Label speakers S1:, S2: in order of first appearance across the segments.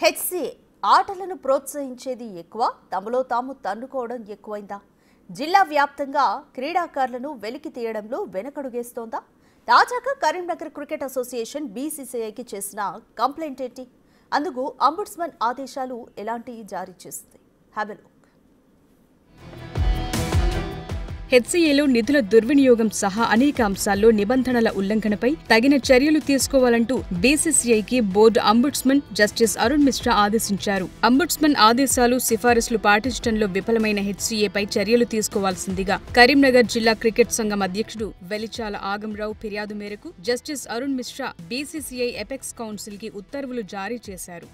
S1: HCA ఆటలను ప్రోత్సహించేది ఎక్కువ, తమలో తాము తన్నుకోవడం ఎక్కువైందా? జిల్లా వ్యాప్తంగా క్రీడాకారులను వెలికి తీయడంలో వెనకడుగేస్తోందా? తాజాగా కరీంనగర్ క్రికెట్ అసోసియేషన్ బీసీసీఐకి చేసిన కంప్లైంట్ ఏంటి? అందుకు అంబుడ్స్మన్ ఆదేశాలు ఎలాంటి జారీ చేస్తుంది? Have a look.
S2: హెచ్సిఏలో నిధుల దుర్వినియోగం సహా అనేక అంశాల్లో నిబంధనల ఉల్లంఘనపై తగిన చర్యలు తీసుకోవాలంటూ బీసీసీఐకి board ombudsman justice Arun Mishra ఆదేశించారు. అంబుడ్స్మన్ ఆదేశాలు, సిఫారసులు పాటించడంలో విఫలమైన హెచ్సిఏపై చర్యలు తీసుకోవాల్సిందిగా కరీంనగర్ జిల్లా క్రికెట్ సంఘం అధ్యక్షుడు వెలిచాల ఆగంరావు ఫిర్యాదు మేరకు justice Arun Mishra BCCI apex కౌన్సిల్కి ఉత్తర్వులు జారీ చేశారు.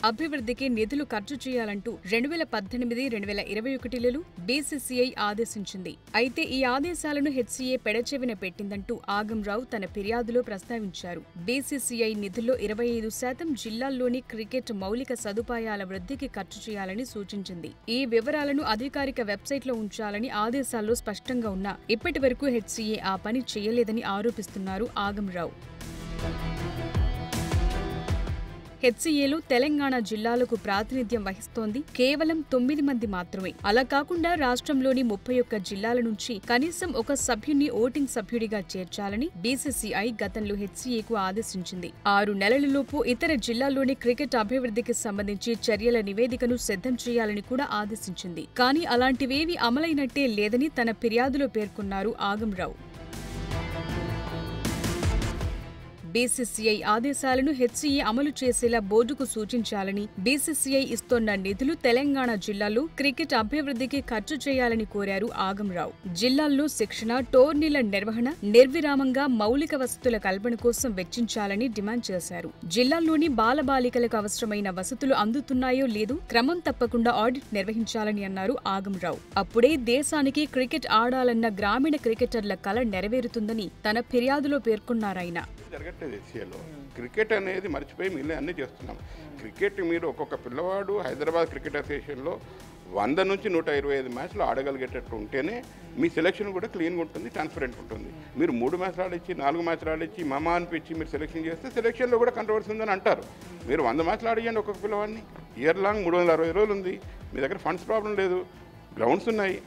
S2: అభివృద్ధికి నిధులు ఖర్చు చేయాలంటూ 2018-2021లలో బీసీసీఐ ఆదేశించింది. అయితే ఈ ఆదేశాలను హెచ్సిఏ పెడచెవిన పెట్టిందంటూ ఆగంరావు తన ఫిర్యాదులో ప్రస్తావించారు. బీసీసీఐ నిధుల్లో 25% జిల్లాల్లోని క్రికెట్ మౌలిక సదుపాయాల వృద్ధికి ఖర్చు చేయాలని సూచించింది. ఈ వివరాలను అధికారిక వెబ్సైట్లో ఉంచాలని ఆదేశాల్లో స్పష్టంగా ఉన్నా ఇప్పటి వరకు హెచ్సిఏ ఆ పని చేయలేదని ఆరోపిస్తున్నారు ఆగంరావు. హెచ్సిఏలో తెలంగాణ జిల్లాలకు ప్రాతినిధ్యం వహిస్తోంది కేవలం 9 మంది మాత్రమే. అలా కాకుండా రాష్ట్రంలోని 31 జిల్లాల నుంచి కనీసం ఒక సభ్యున్ని ఓటింగ్ సభ్యుడిగా చేర్చాలని బీసీసీఐ గతంలో హెచ్సిఏకు ఆదేశించింది. 6 నెలలలోపు ఇతర జిల్లాల్లోని క్రికెట్ అభివృద్ధికి సంబంధించి చర్యల నివేదికను సిద్ధం చేయాలని కూడా ఆదేశించింది. కానీ అలాంటివేవీ అమలైనట్టే లేదని తన ఫిర్యాదులో పేర్కొన్నారు ఆగంరావు. బీసీసీఐ ఆదేశాలను హెచ్సిఏ అమలు చేసేలా బోర్డుకు సూచించాలని, బీసీసీఐ ఇస్తోన్న నిధులు తెలంగాణ జిల్లాలో క్రికెట్ అభివృద్ధికి ఖర్చు చేయాలని కోరారు ఆగంరావు. జిల్లాల్లో శిక్షణ, టోర్నీల నిర్వహణ నిర్విరామంగా మౌలిక వసతుల కల్పన కోసం వెచ్చించాలని డిమాండ్ చేశారు. జిల్లాల్లోని బాలబాలికలకు అవసరమైన వసతులు అందుతున్నాయో లేదో క్రమం తప్పకుండా ఆడిట్ నిర్వహించాలని అన్నారు ఆగంరావు. అప్పుడే దేశానికి క్రికెట్ ఆడాలన్న గ్రామీణ క్రికెటర్ల కల నెరవేరుతుందని తన ఫిర్యాదులో పేర్కొన్నారాయన.
S3: జరగట్లేదు హెచ్సిఏలో. క్రికెట్ అనేది మర్చిపోయి మిగిలిన అన్నీ చేస్తున్నాం. క్రికెట్ మీరు ఒక్కొక్క పిల్లవాడు హైదరాబాద్ క్రికెట్ అసోసియేషన్లో 100 నుంచి 125 మ్యాచ్లు ఆడగలిగేటట్టు ఉంటేనే మీ సెలక్షన్ కూడా క్లీన్గా ఉంటుంది, ట్రాన్స్పరెంట్ ఉంటుంది. మీరు 3 మ్యాచ్లు ఆడిచ్చి 4 మ్యాచ్లు ఆడిచ్చి మమా అనిపించి మీరు సెలక్షన్ చేస్తే సెలక్షన్లో కూడా కంట్రవర్సీ ఉందని అంటారు. మీరు 100 మ్యాచ్లు ఆడియండి ఒక్కొక్క పిల్లవాడిని. ఇయర్ లాంగ్ 360 రోజులు ఉంది. మీ దగ్గర ఫండ్స్ ప్రాబ్లం లేదు, గ్రౌండ్స్ ఉన్నాయి,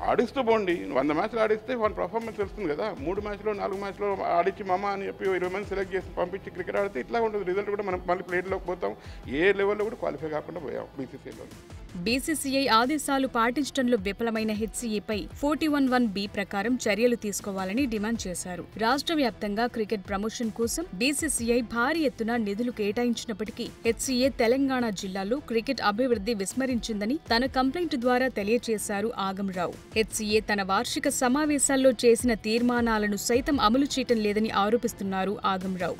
S3: ఆడిస్తూ పోండి. 100 మ్యాచ్లు ఆడిస్తే వాళ్ళ పర్ఫార్మెన్స్ తెలుస్తుంది కదా. 3 మ్యాచ్లో 4 మ్యాచ్లో ఆడిచ్చి మమ్మ అని చెప్పి 20 మంది సెలెక్ట్ చేసి పంపించి క్రికెట్ ఆడితే ఇట్లా ఉంటుంది రిజల్ట్. కూడా మనం మళ్ళీ ప్లేట్లోకి పోతాం. ఏ లెవెల్లో కూడా క్వాలిఫై కాకుండా పోయాం బీసీసీలో.
S2: బీసీసీఐ ఆదేశాలు పాటించడంలో విఫలమైన హెచ్సిఏపై 41(1)(b) ప్రకారం చర్యలు తీసుకోవాలని డిమాండ్ చేశారు. రాష్ట్ర వ్యాప్తంగా క్రికెట్ ప్రమోషన్ కోసం బీసీసీఐ భారీ ఎత్తున నిధులు కేటాయించినప్పటికీ హెచ్సిఏ తెలంగాణ జిల్లాలో క్రికెట్ అభివృద్ధి విస్మరించిందని తన కంప్లైంట్ ద్వారా తెలియజేశారు ఆగంరావు. హెచ్సిఏ తన వార్షిక సమావేశాల్లో చేసిన తీర్మానాలను సైతం అమలు చేయటం లేదని ఆరోపిస్తున్నారు ఆగంరావు.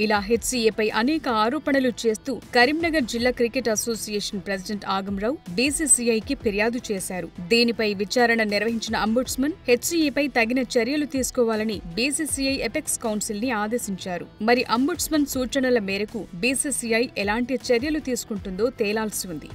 S2: ఇలా హెచ్సిఏపై అనేక ఆరోపణలు చేస్తూ కరీంనగర్ జిల్లా క్రికెట్ అసోసియేషన్ ప్రెసిడెంట్ ఆగంరావు బీసీసీఐకి ఫిర్యాదు చేశారు. దీనిపై విచారణ నిర్వహించిన అంబుడ్స్మన్ హెచ్సిఏపై తగిన చర్యలు తీసుకోవాలని బీసీసీఐ ఎపెక్స్ కౌన్సిల్ ని ఆదేశించారు. మరి అంబుడ్స్మన్ సూచనల మేరకు బీసీసీఐ ఎలాంటి చర్యలు తీసుకుంటుందో తేలాల్సి ఉంది.